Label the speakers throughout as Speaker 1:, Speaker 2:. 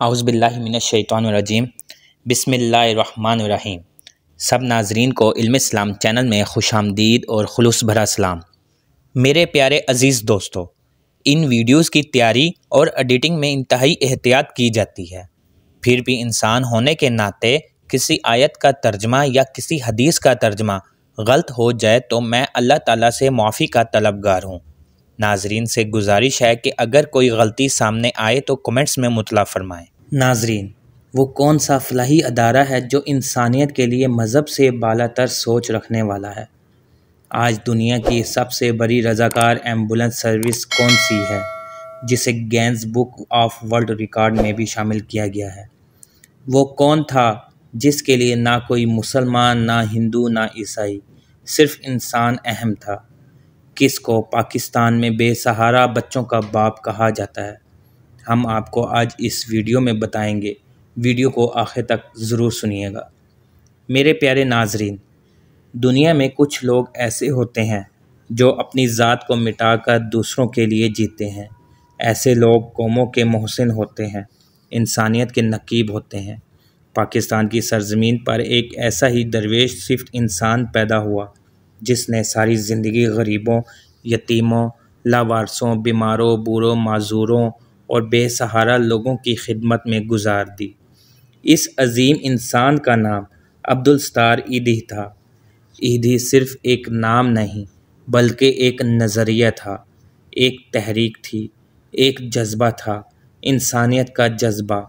Speaker 1: औज़ुबिल्लाहि मिनश्शैतानिर्रजीम बिस्मिल्लाहिर्रहमानिर्रहीम। सब नाजरीन को इल्म इस्लाम चैनल में खुशामदीद और खुलूस भरा सलाम। मेरे प्यारे अज़ीज़ दोस्तों, इन वीडियोस की तैयारी और एडिटिंग में इंतहाई एहतियात की जाती है। फिर भी इंसान होने के नाते किसी आयत का तर्जमा या किसी हदीस का तर्जमा गलत हो जाए तो मैं अल्लाह ताला से माफ़ी का तलबगार हूँ। नाजरीन से गुजारिश है कि अगर कोई गलती सामने आए तो कमेंट्स में मुतला फरमाएँ। नाजरीन, वो कौन सा फलाही अदारा है जो इंसानियत के लिए मज़हब से बालातर सोच रखने वाला है? आज दुनिया की सबसे बड़ी रज़ाकार एम्बुलेंस सर्विस कौन सी है, जिसे Guinness book of world record में भी शामिल किया गया है? वो कौन था जिसके लिए ना कोई मुसलमान, ना हिंदू, ना ईसाई, सिर्फ इंसान अहम था? किसको पाकिस्तान में बेसहारा बच्चों का बाप कहा जाता है? हम आपको आज इस वीडियो में बताएंगे। वीडियो को आखिर तक ज़रूर सुनिएगा। मेरे प्यारे नाजरीन, दुनिया में कुछ लोग ऐसे होते हैं जो अपनी ज़ात को मिटाकर दूसरों के लिए जीते हैं। ऐसे लोग कौमों के मोहसिन होते हैं, इंसानियत के नकीब होते हैं। पाकिस्तान की सरज़मीन पर एक ऐसा ही दरवेश सिर्फ इंसान पैदा हुआ जिसने सारी ज़िंदगी गरीबों, यतीमों, लावारसों, बीमारों, बूढ़ों, माजूरों और बेसहारा लोगों की खिदमत में गुजार दी। इस अजीम इंसान का नाम अब्दुल सत्तार ईदी था। ईदी सिर्फ एक नाम नहीं बल्कि एक नज़रिया था, एक तहरीक थी, एक जज्बा था, इंसानियत का जज्बा।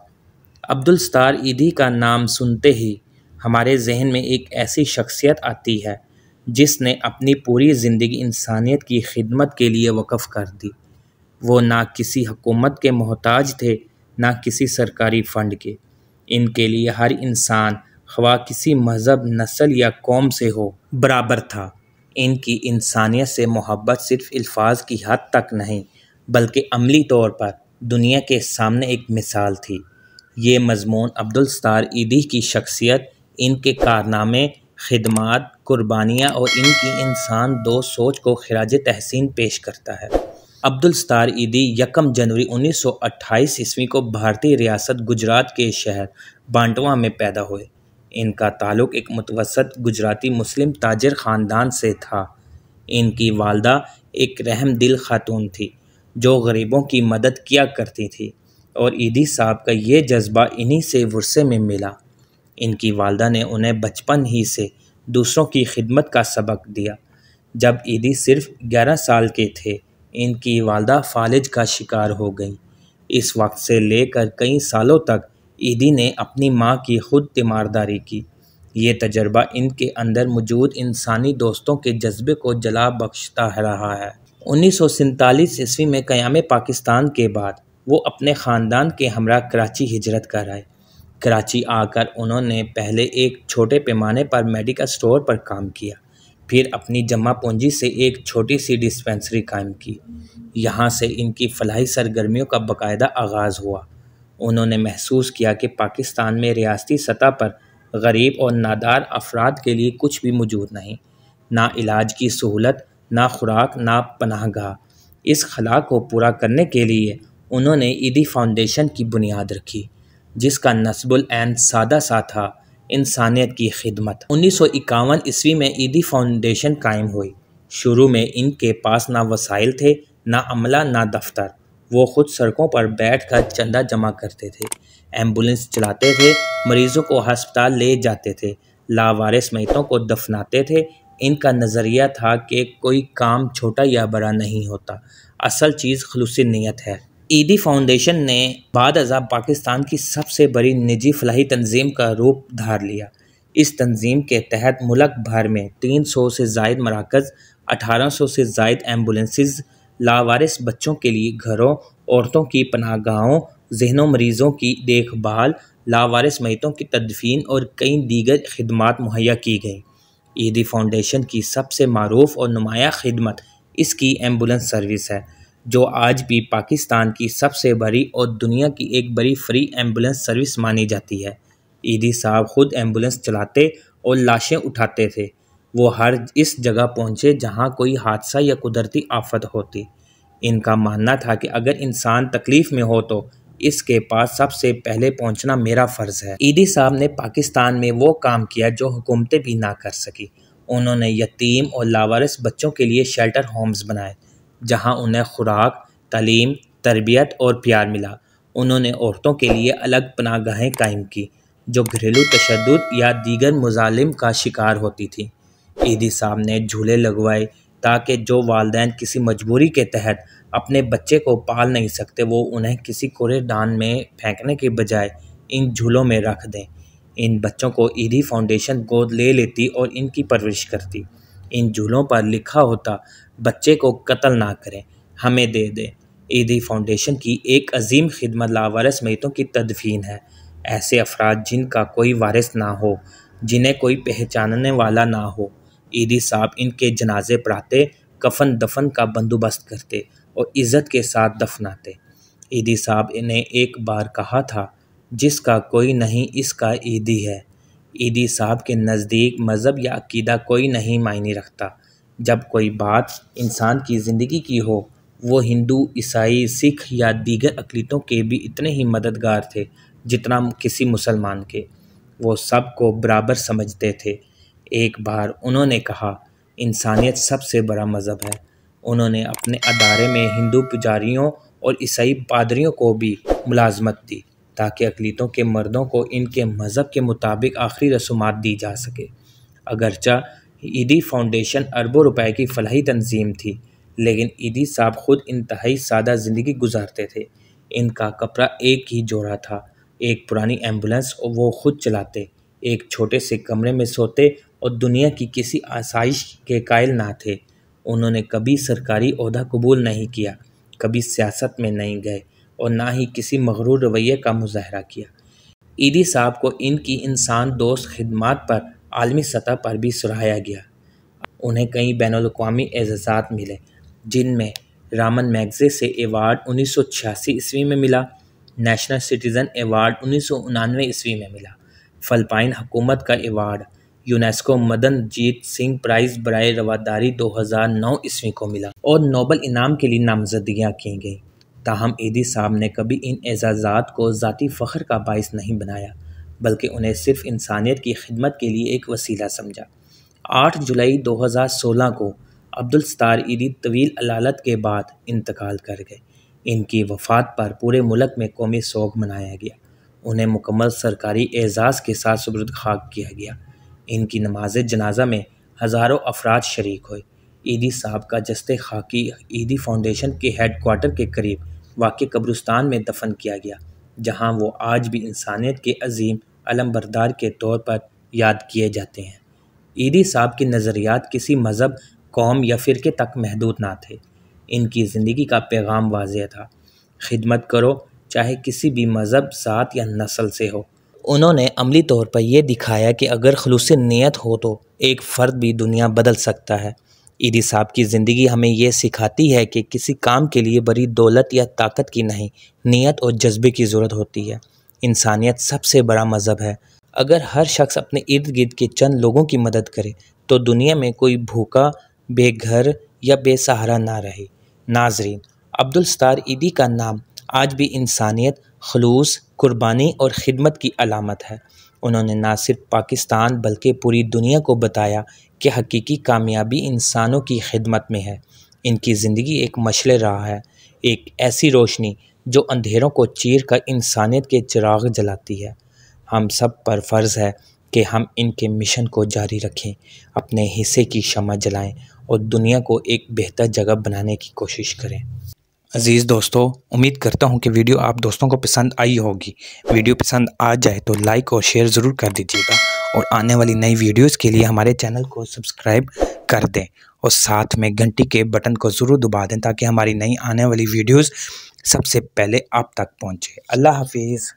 Speaker 1: अब्दुल सत्तार ईदी का नाम सुनते ही हमारे जहन में एक ऐसी शख्सियत आती है जिसने अपनी पूरी ज़िंदगी इंसानियत की खिदमत के लिए वक़्फ़ कर दी। वो ना किसी हुकूमत के मोहताज थे, ना किसी सरकारी फ़ंड के। इनके लिए हर इंसान, ख्वाह किसी मज़हब, नस्ल या कौम से हो, बराबर था। इनकी इंसानियत से मोहब्बत सिर्फ अल्फाज की हद तक नहीं बल्कि अमली तौर पर दुनिया के सामने एक मिसाल थी। ये मज़मून अब्दुल सत्तार ईदी की शख्सियत, इनके कारनामे, खिदमात, कुर्बानियाँ और इनकी इंसान दोस्त सोच को खिराज तहसीन पेश करता है। अब्दुल सत्तार ईदी 1 जनवरी 1928 ईस्वी को भारतीय रियासत गुजरात के शहर बांटवा में पैदा हुए। इनका ताल्लुक़ एक मुतवस्सत गुजराती मुस्लिम ताजिर ख़ानदान से था। इनकी वालदा एक रहम दिल खातून थी जो गरीबों की मदद किया करती थी और ईदी साहब का ये जज्बा इन्हीं से वर्से में मिला। इनकी वालदा ने उन्हें बचपन ही से दूसरों की खिदमत का सबक दिया। जब ईदी सिर्फ 11 साल के थे, इनकी वालदा फालिज का शिकार हो गई। इस वक्त से लेकर कई सालों तक ईदी ने अपनी मां की खुद तीमारदारी की। ये तजर्बा इनके अंदर मौजूद इंसानी दोस्तों के जज्बे को जला बख्शता रहा है। 1947 ईस्वी में क़याम पाकिस्तान के बाद वो अपने ख़ानदान के हमरा कराची हिजरत कर आए। कराची आकर उन्होंने पहले एक छोटे पैमाने पर मेडिकल स्टोर पर काम किया, फिर अपनी जमा पूंजी से एक छोटी सी डिस्पेंसरी कायम की। यहाँ से इनकी फलाही सरगर्मियों का बाकायदा आगाज़ हुआ। उन्होंने महसूस किया कि पाकिस्तान में रियासती सतह पर गरीब और नादार अफराद के लिए कुछ भी मौजूद नहीं, ना इलाज की सहूलत, ना खुराक, ना पनाहगाह। इस खला को पूरा करने के लिए उन्होंने ईदी फाउंडेशन की बुनियाद रखी, जिसका नस्बुल ऐन सादा सा था, इंसानियत की खिदमत। 1951 ईस्वी में ईदी फाउंडेशन कायम हुई। शुरू में इनके पास ना वसाइल थे, ना अमला, ना दफ्तर। वो खुद सड़कों पर बैठकर चंदा जमा करते थे, एम्बुलेंस चलाते थे, मरीज़ों को हस्पताल ले जाते थे, लावारिस मैतों को दफनाते थे। इनका नज़रिया था कि कोई काम छोटा या बड़ा नहीं होता, असल चीज़ खलूसी नीयत है। ईदी फाउंडेशन ने बाद अज़ा पाकिस्तान की सबसे बड़ी निजी फलाही तंजीम का रूप धार लिया। इस तंजीम के तहत मुल्क भर में 300 से ज़ायद मराकज़, 1800 से ज़ायद एम्बुलेंसेस, लावारिस बच्चों के लिए घरों, औरतों की पनाहगाहों, ज़हनों मरीज़ों की देखभाल, लावारिस मैतों की तदफीन और कई दीगर खिदमात मुहैया की गई। ईदी फाउंडेशन की सबसे मारूफ और नुमाया खिदमत इसकी एम्बुलेंस सर्विस है, जो आज भी पाकिस्तान की सबसे बड़ी और दुनिया की एक बड़ी फ्री एम्बुलेंस सर्विस मानी जाती है। ईदी साहब खुद एम्बुलेंस चलाते और लाशें उठाते थे। वो हर इस जगह पहुँचे जहाँ कोई हादसा या कुदरती आफत होती। इनका मानना था कि अगर इंसान तकलीफ़ में हो तो इसके पास सबसे पहले पहुंचना मेरा फ़र्ज़ है। ईदी साहब ने पाकिस्तान में वो काम किया जो हुकूमतें भी ना कर सकी। उन्होंने यतीम और लावारिस बच्चों के लिए शेल्टर होम्स बनाए, जहां उन्हें खुराक, तालीम, तरबियत और प्यार मिला। उन्होंने औरतों के लिए अलग पनाहगाहें कायम की, जो घरेलू तशद्दुद या दीगर मज़ालिम का शिकार होती थीं। ईदी साहब ने झूले लगवाए ताकि जो वालिदैन किसी मजबूरी के तहत अपने बच्चे को पाल नहीं सकते, वो उन्हें किसी कूड़ेदान में फेंकने के बजाय इन झूलों में रख दें। इन बच्चों को ईदी फाउंडेशन गोद ले लेती और इनकी परवरिश करती। इन झूलों पर लिखा होता, बच्चे को कत्ल ना करें, हमें दे दें। ईदी फाउंडेशन की एक अजीम खिदमत लावारिस मैतों की तदफीन है। ऐसे अफराद जिनका कोई वारिस ना हो, जिन्हें कोई पहचानने वाला ना हो, ईदी साहब इनके जनाजे पढ़ाते, कफन दफन का बंदोबस्त करते और इज़्ज़त के साथ दफनाते। ईदी साहब ने एक बार कहा था, जिसका कोई नहीं इसका ईदी है। ईदी साहब के नज़दीक मज़हब या अकीदा कोई नहीं मायने रखता। जब कोई बात इंसान की ज़िंदगी की हो, वो हिंदू, ईसाई, सिख या दीगर अक़लीतों के भी इतने ही मददगार थे जितना किसी मुसलमान के। वो सब को बराबर समझते थे। एक बार उन्होंने कहा, इंसानियत सबसे बड़ा मज़हब है। उन्होंने अपने अदारे में हिंदू पुजारियों और ईसाई पादरियों को भी मुलाजमत दी, ताकि अक़लीतों के मर्दों को इनके मज़हब के मुताबिक आखिरी रसूमात दी जा सके। अगरचा ईदी फाउंडेशन अरबों रुपए की फलाही तंजीम थी, लेकिन ईदी साहब खुद इंतहाई सादा ज़िंदगी गुजारते थे। इनका कपड़ा एक ही जोड़ा था, एक पुरानी एम्बुलेंस, और वो खुद चलाते। एक छोटे से कमरे में सोते और दुनिया की किसी आसाइश के कायल ना थे। उन्होंने कभी सरकारी ओहदा कबूल नहीं किया, कभी सियासत में नहीं गए और ना ही किसी मगरूर रवैये का मुजाहरा किया। ईदी साहब को इनकी इंसान दोस्त खिदमात पर आलमी सतह पर भी सराहा गया। उन्हें कई बैनुल-अक़वामी एज़ाज़ात मिले, जिनमें रामन मैगज़े से एवार्ड 1986 ईस्वी में मिला, नेशनल सिटीज़न एवार्ड 1999 ईस्वी में मिला, फ़िलिपाइन हुकूमत का एवार्ड, यूनेस्को मदन जीत सिंह प्राइज़ बराए रवादारी 2009 ईस्वी को मिला और नोबल इनाम के लिए नामज़दगियाँ की गईं। ताहम ईदी साहब ने कभी इन एज़ाज़ात को ज़ाती फ़ख्र का बाइस नहीं बनाया, बल्कि उन्हें सिर्फ इंसानियत की खिदमत के लिए एक वसीला समझा। 8 जुलाई 2016 को अब्दुल सत्तार ईदी तवील अलालत के बाद इंतकाल कर गए। इनकी वफ़ात पर पूरे मुल्क में कौमी सोग मनाया गया। उन्हें मुकम्मल सरकारी एज़ाज़ के साथ सुपुर्द खाक किया गया। इनकी नमाज जनाजा में हज़ारों अफराद शरीक हुए। ईदी साहब का जस्ते खाकी ईदी फाउंडेशन के हेड क्वार्टर के करीब वाक़े कब्रिस्तान में दफन किया गया, जहाँ वो आज भी इंसानियत के अजीम अलमबरदार के तौर पर याद किए जाते हैं। ईदी साहब के नज़रियात किसी मज़हब, कौम या फ़िरके तक महदूद ना थे। इनकी ज़िंदगी का पैगाम वाज़ेह था, खिदमत करो, चाहे किसी भी मज़हब, ज़ात या नस्ल से हो। उन्होंने अमली तौर पर यह दिखाया कि अगर खुलूस नियत हो तो एक फ़र्द भी दुनिया बदल सकता है। ईदी साहब की ज़िंदगी हमें यह सिखाती है कि किसी काम के लिए बड़ी दौलत या ताकत की नहीं, नीयत और जज्बे की ज़रूरत होती है। इंसानियत सबसे बड़ा मज़हब है। अगर हर शख्स अपने इर्द गिर्द के चंद लोगों की मदद करे तो दुनिया में कोई भूखा, बेघर या बेसहारा ना रहे। नाज़रीन, अब्दुल सत्तार ईदी का नाम आज भी इंसानियत, खलूस, कुर्बानी और ख़िदमत की अलामत है। उन्होंने ना सिर्फ पाकिस्तान बल्कि पूरी दुनिया को बताया कि हकीकी कामयाबी इंसानों की खिदमत में है। इनकी ज़िंदगी एक मशले राह है, एक ऐसी रोशनी जो अंधेरों को चीर कर इंसानियत के चिराग जलाती है। हम सब पर फ़र्ज़ है कि हम इनके मिशन को जारी रखें, अपने हिस्से की शम्मा जलाएं और दुनिया को एक बेहतर जगह बनाने की कोशिश करें। अज़ीज़ दोस्तों, उम्मीद करता हूं कि वीडियो आप दोस्तों को पसंद आई होगी। वीडियो पसंद आ जाए तो लाइक और शेयर ज़रूर कर दीजिएगा और आने वाली नई वीडियोज़ के लिए हमारे चैनल को सब्सक्राइब कर दें और साथ में घंटी के बटन को ज़रूर दबा दें ताकि हमारी नई आने वाली वीडियोज़ सबसे पहले आप तक पहुँचे। अल्लाह हाफिज़।